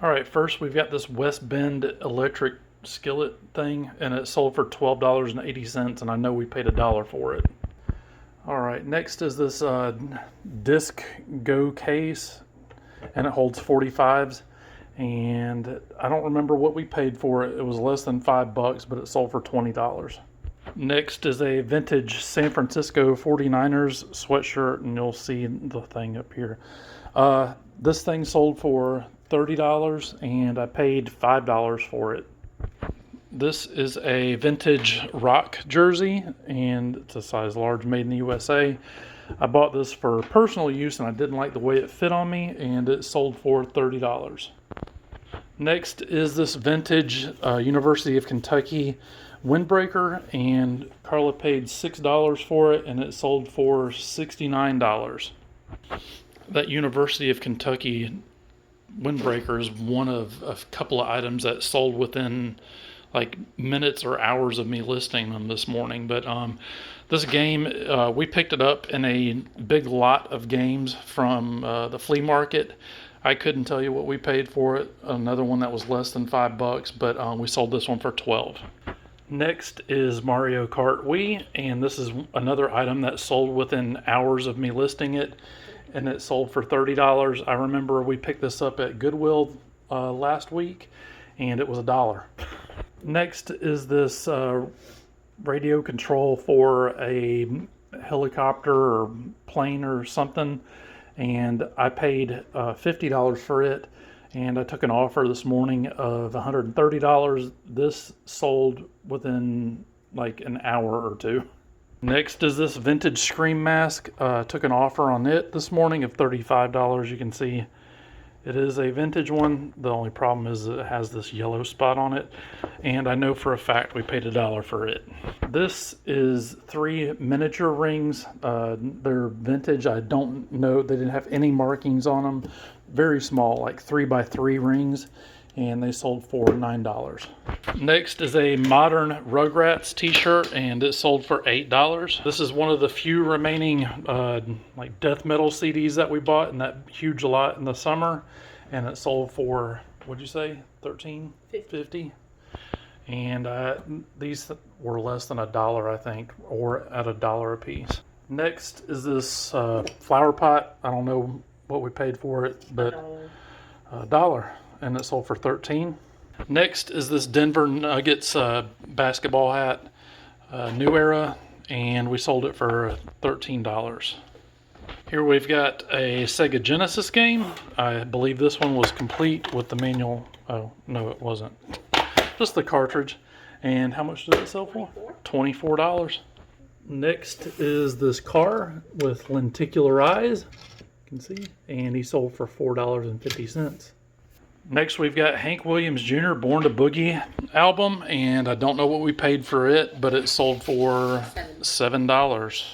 All right, first we've got this West Bend electric skillet thing, and it sold for $12.80, and I know we paid $1 for it. All right, next is this Disc Go case, and it holds 45s, and I don't remember what we paid for it. It was less than $5, but it sold for $20. Next is a vintage San Francisco 49ers sweatshirt, and you'll see the thing up here. This thing sold for $30, and I paid $5 for it. This is a vintage Rock jersey, and it's a size large, made in the USA. I bought this for personal use, and I didn't like the way it fit on me, and it sold for $30. Next is this vintage University of Kentucky windbreaker, and Carla paid $6 for it, and it sold for $69. That University of Kentucky windbreaker is one of a couple of items that sold within like minutes or hours of me listing them this morning. But this game, we picked it up in a big lot of games from the flea market. I couldn't tell you what we paid for it. Another one that was less than $5, but we sold this one for $12. Next is Mario Kart Wii, and this is another item that sold within hours of me listing it, and it sold for $30. I remember we picked this up at Goodwill last week, and it was $1. Next is this radio control for a helicopter or plane or something, and I paid $50 for it, and I took an offer this morning of $130. This sold within like an hour or two. Next is this vintage Scream mask. Took an offer on it this morning of $35. You can see it is a vintage one. The only problem is it has this yellow spot on it, and I know for a fact we paid $1 for it. This is 3 miniature rings. They're vintage. I don't know, they didn't have any markings on them. Very small, like 3x3 rings, and they sold for $9. Next is a modern Rugrats t-shirt, and it sold for $8. This is one of the few remaining like death metal CDs that we bought in that huge lot in the summer, and it sold for, what'd you say, $13.50? And these were less than $1, I think, or at $1 a piece. Next is this flower pot. I don't know what we paid for it, but $1, and it sold for $13. Next is this Denver Nuggets basketball hat, New Era, and we sold it for $13. Here we've got a Sega Genesis game. I believe this one was complete with the manual. Oh, no, it wasn't. Just the cartridge. And how much did it sell for? $24. Next is this car with lenticular eyes. You can see, and he sold for $4.50. Next we've got Hank Williams Jr. Born to Boogie album, and I don't know what we paid for it, but it sold for $7.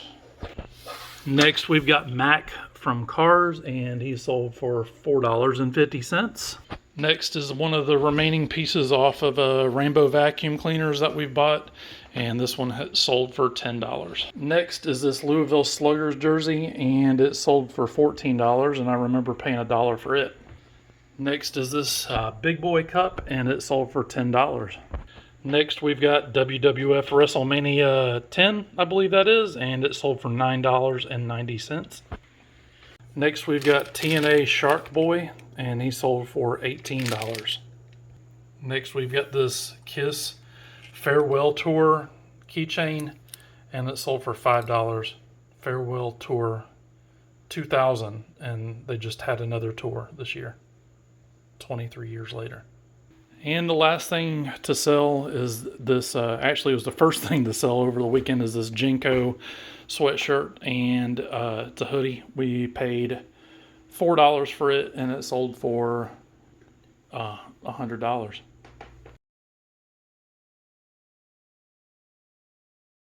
Next we've got Mac from Cars, and he sold for $4.50. Next is one of the remaining pieces off of Rainbow vacuum cleaners that we've bought, and this one sold for $10. Next is this Louisville Sluggers jersey, and it sold for $14, and I remember paying $1 for it. Next is this Big Boy Cup, and it sold for $10. Next we've got WWF WrestleMania 10, I believe that is, and it sold for $9.90. Next we've got TNA Shark Boy, and he sold for $18. Next we've got this Kiss Farewell Tour keychain, and it sold for $5. Farewell Tour 2000, and they just had another tour this year, 23 years later. And the last thing to sell is this, actually it was the first thing to sell over the weekend, is this Jinko sweatshirt, and it's a hoodie. We paid $4 for it, and it sold for $100.